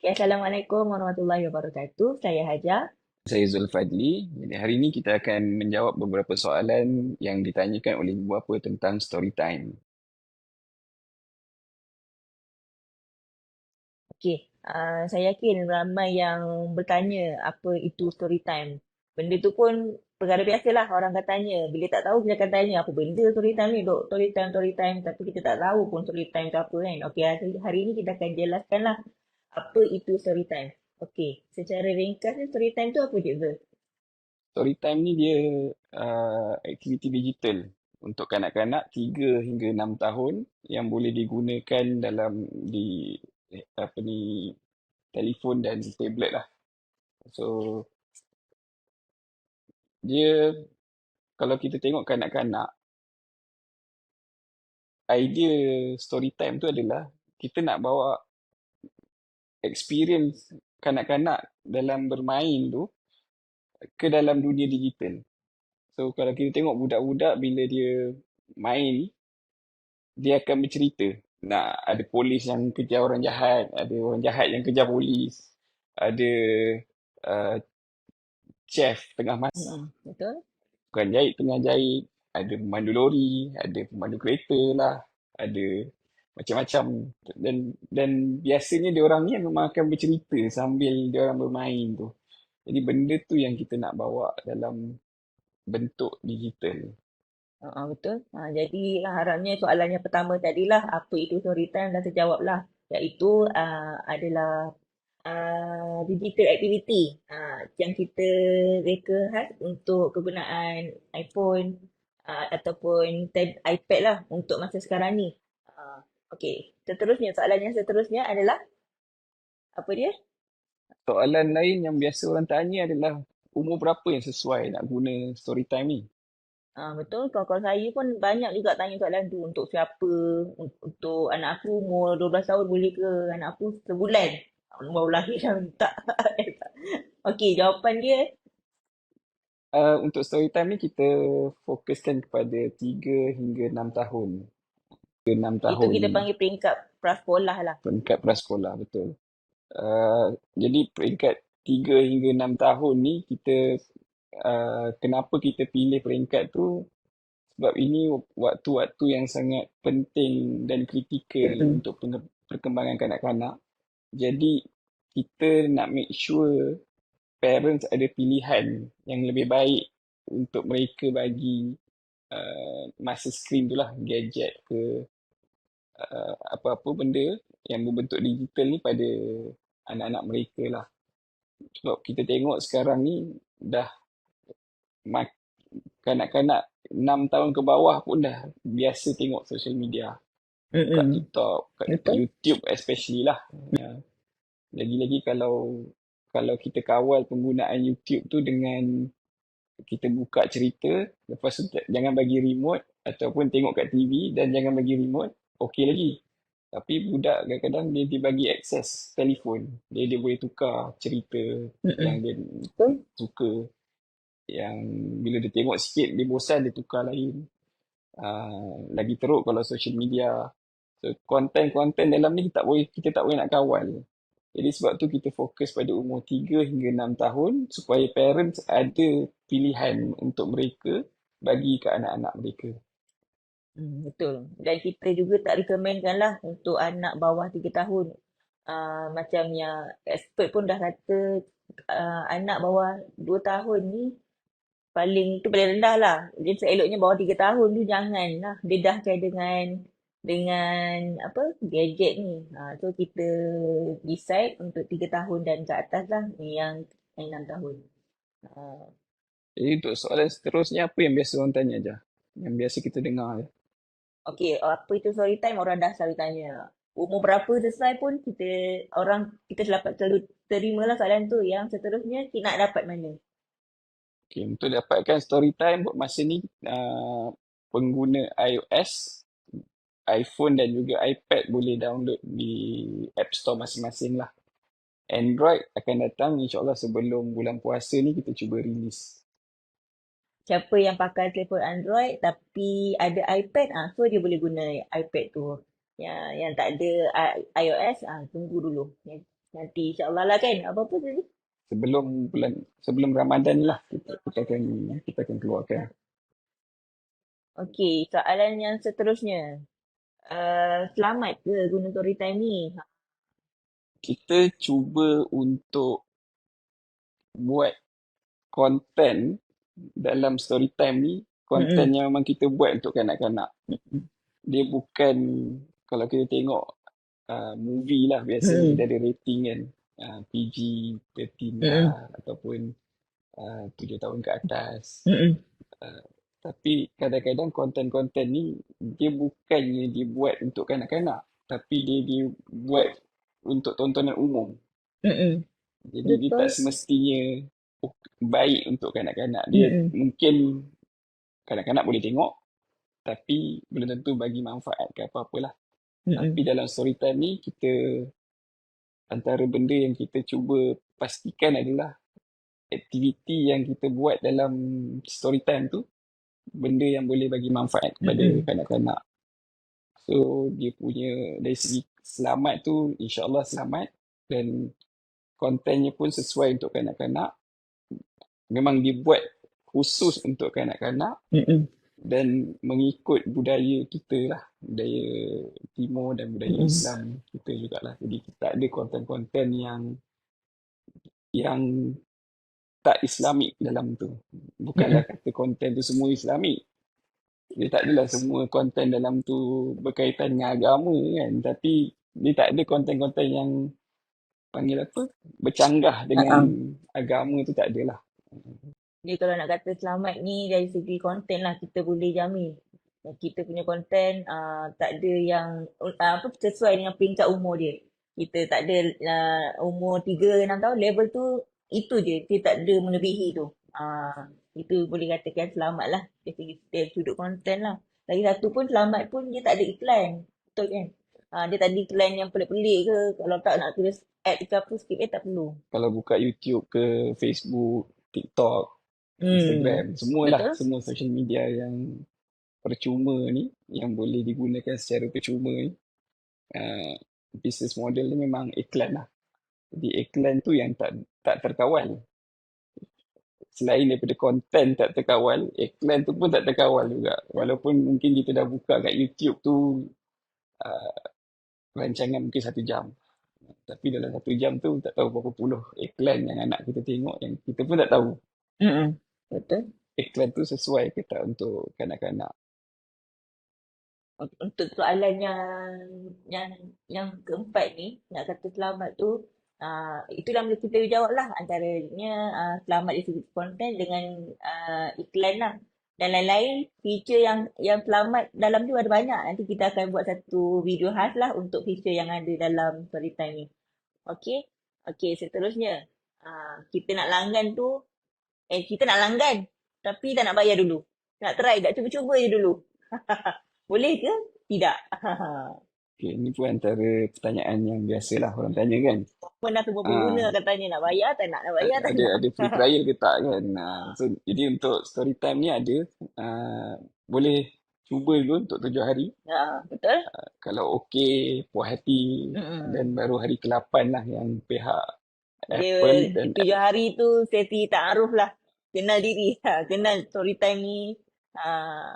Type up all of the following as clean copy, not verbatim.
Okay, Assalamualaikum warahmatullahi wabarakatuh. Saya Hajar. Saya Zulfadli. Jadi hari ini kita akan menjawab beberapa soalan yang ditanyakan oleh ibu bapa tentang story time. Okey, saya yakin ramai yang bertanya apa itu story time. Benda tu pun perkara biasalah orang akan tanya. Bila tak tahu kita akan tanya apa benda story time ni, dok. Story time. Tapi kita tak tahu pun story time tu apa kan. Okey, hari ini kita akan jelaskanlah apa itu story time. Okey, secara ringkas ni story time tu apa Cik Zul? Story time ni dia aktiviti digital untuk kanak-kanak 3 hingga 6 tahun yang boleh digunakan dalam di apa ni telefon dan tablet lah. So dia kalau kita tengok kanak-kanak, idea story time tu adalah kita nak bawa experience kanak-kanak dalam bermain tu ke dalam dunia digital. So kalau kita tengok budak-budak bila dia main, dia akan bercerita. Nak ada polis yang kejar orang jahat, ada orang jahat yang kejar polis, ada uh, chef tengah masak, Betul? tukang jahit tengah jahit, ada pemandu lori, ada pemandu kereta lah, ada macam-macam. Dan biasanya dia orang ni memang akan bercerita sambil dia orang bermain tu. Jadi benda tu yang kita nak bawa dalam bentuk digital. Betul. Jadi harapnya soalan yang pertama tadilah apa itu story time dah terjawablah. Iaitu adalah digital activity yang kita reka khas untuk kegunaan iPhone ataupun iPad lah untuk masa sekarang ni. Okey, soalan yang seterusnya adalah apa dia? Soalan lain yang biasa orang tanya adalah umur berapa yang sesuai nak guna story time ni? Betul, kawan-kawan saya pun banyak juga tanya soalan tu. Untuk siapa? Untuk anak aku umur 12 tahun boleh ke? Anak aku sebulan. Baru lahir dah minta. Okey, jawapan dia. Untuk story time ni kita fokuskan kepada 3 hingga 6 tahun. 6 Itu tahun kita panggil peringkat prasekolah lah. peringkat prasekolah, betul. Jadi peringkat 3 hingga 6 tahun ni kita kenapa kita pilih peringkat tu? Sebab ini waktu-waktu yang sangat penting dan kritikal Mm-mm. untuk perkembangan kanak-kanak. Jadi kita nak make sure parents ada pilihan yang lebih baik untuk mereka bagi masa skrin tu lah, gadget ke apa-apa benda yang berbentuk digital ni pada anak-anak mereka lah. Sebab kita tengok sekarang ni dah kanak-kanak 6 tahun ke bawah pun dah biasa tengok social media. Buka Mm-mm. TikTok, buka Betul? YouTube especially lah. Ya. Lagi-lagi kalau kita kawal penggunaan YouTube tu dengan kita buka cerita, lepas tu jangan bagi remote ataupun tengok kat TV dan jangan bagi remote, okey lagi. Tapi budak kadang-kadang dia bagi akses telefon. Dia boleh tukar cerita yang Mm-mm. dia Betul? suka. Yang bila dia tengok sikit, dia bosan, dia tukar lain. Lagi teruk kalau social media. So, konten-konten dalam ni kita tak boleh nak kawal. Jadi sebab tu kita fokus pada umur 3 hingga 6 tahun supaya parents ada pilihan untuk mereka bagi ke anak-anak mereka. Betul. Dan kita juga tak recommendkan lah untuk anak bawah 3 tahun. Macam yang expert pun dah kata anak bawah 2 tahun ni paling rendah lah. Jadi seeloknya bawah 3 tahun tu jangan lah dedahkan dengan apa gadget ni. So kita decide untuk 3 tahun dan ke atas lah yang 6 tahun. Ah, Jadi untuk soalan seterusnya apa yang biasa orang tanya je? Yang biasa kita dengar je. Okey, apa itu story time orang dah selalu tanya. Umur berapa selesai pun kita selalu terima lah soalan tu. Yang seterusnya kita nak dapat mana? Okay, untuk dapatkan story time buat masa ni pengguna iOS, iPhone dan juga iPad boleh download di App Store masing-masing lah. Android akan datang insyaAllah sebelum bulan puasa ni kita cuba release. Siapa yang pakai telefon Android tapi ada iPad, so dia boleh guna iPad tu. Yang tak ada iOS, tunggu dulu. Ya. Nanti insyaAllah lah kan. Apa-apa tadi? Sebelum Ramadan lah kita akan keluarkan. Okey, soalan yang seterusnya. Selamat ke guna story time ni? Kita cuba untuk buat konten dalam story time ni, konten Mm-mm. yang memang kita buat untuk kanak-kanak. Dia bukan, kalau kita tengok movie lah, biasanya dia Mm-mm. ada rating kan, PG-13 lah Mm-mm. ataupun 7 tahun ke atas. Mm-mm. Uh, tapi kadang-kadang konten-konten ni dia bukannya dibuat untuk kanak-kanak, tapi dia dibuat untuk tontonan umum. Mm-mm. Jadi dia tak Betul. semestinya baik untuk kanak-kanak. Dia Mm-mm. mungkin kanak-kanak boleh tengok, tapi belum tentu bagi manfaat ke apa-apalah. Tapi Mm-mm. dalam story time ni, antara benda yang kita cuba pastikan adalah aktiviti yang kita buat dalam story time tu benda yang boleh bagi manfaat kepada Mm-mm. kanak-kanak. So dia punya dari segi selamat tu insya-Allah selamat, dan kontennya pun sesuai untuk kanak-kanak. Memang dibuat khusus untuk kanak-kanak Mm-mm. dan mengikut budaya kita lah, budaya Timur dan budaya Mm-mm. Islam kita jugalah. Jadi kita ada konten-konten yang tak Islamik dalam tu. Bukanlah Mm-mm. kata konten tu semua Islamik. Dia tak adalah semua konten dalam tu berkaitan dengan agama kan. Tapi dia tak ada konten-konten yang panggil apa? Bercanggah dengan Uh-uh. agama tu, tak adalah. Jadi kalau nak kata selamat ni dari segi konten lah kita boleh jamin. Kita punya konten tak ada yang apa sesuai dengan peringkat umur dia. Kita tak ada umur 3-6 tahun level tu itu je. Dia tak ada melebihi tu. Itu boleh katakan selamat lah dari sudut konten lah. Lagi satu pun selamat pun dia tak ada iklan. Betul kan? Dia tak ada iklan yang pelik-pelik ke. Kalau tak nak tulis ad ke apa skip tak perlu. Kalau buka YouTube ke Facebook, TikTok, Hmm. Instagram, semualah, Betul? semua social media yang percuma ni, yang boleh digunakan secara percuma ni, uh, business model ni memang iklan lah. Jadi iklan tu yang tak terkawal. Selain daripada konten tak terkawal, iklan tu pun tak terkawal juga. Walaupun mungkin kita dah buka kat YouTube tu uh, rancangan mungkin 1 jam. Tapi dalam 1 jam tu tak tahu berapa puluh iklan yang anak kita tengok yang kita pun tak tahu Mm-mm. Betul. iklan tu sesuai ke tak untuk kanak-kanak. Untuk soalan yang yang keempat ni, nak kata selamat tu, itulah mula kita jawab lah antaranya selamat dari segi konten dengan iklan lah. Dan lain-lain feature yang selamat dalam tu ada banyak. Nanti kita akan buat satu video khas lah untuk feature yang ada dalam Storytime ni. Okey? Okey, seterusnya. Kita nak langgan tu, kita nak langgan tapi tak nak bayar dulu. Nak try, nak cuba-cuba je dulu. Boleh ke? Tidak. Okay, ini pun antara pertanyaan yang biasalah orang tanya kan. Pernah semua Ah, pengguna akan tanya nak bayar tak nak, nak bayar tak nak. ada free trial ke tak kan. So jadi untuk story time ni ada, boleh cuba dulu untuk 7 hari. Betul? Kalau okey, puas hati, dan Mm-mm. baru hari ke-8 lah yang pihak Dia Apple dan 7 hari tu sesi ta'aruf lah. Kenal diri. Kenal story time ni. Ha,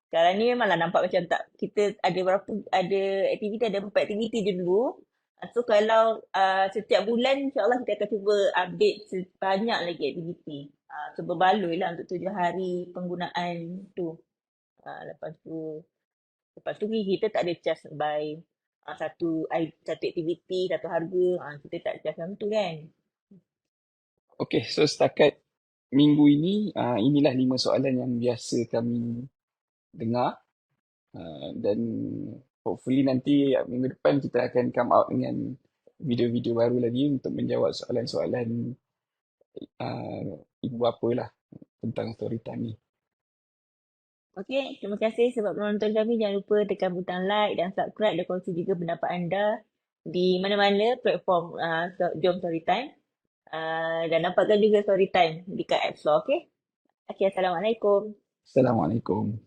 sekarang ni memanglah nampak macam tak. Kita ada berapa, ada aktiviti, ada 4 aktiviti je dulu. So kalau setiap bulan insyaAllah kita akan cuba update sebanyak lagi aktiviti. So berbaloi lah untuk 7 hari penggunaan tu. Lepas tu kita tak ada charge by satu aktiviti, satu harga. Kita tak charge macam tu kan. okey, so setakat minggu ini, inilah 5 soalan yang biasa kami dengar. Dan hopefully nanti minggu depan kita akan come out dengan video-video baru lagi untuk menjawab soalan-soalan ibu bapa lah tentang story time ni. Okey, terima kasih sebab menonton kami. Jangan lupa tekan butang like dan subscribe dan kongsi juga pendapat anda di mana-mana platform Jom Storytime. Dan dapatkan juga Storytime dekat App Store, okey? Okey, Assalamualaikum. Assalamualaikum.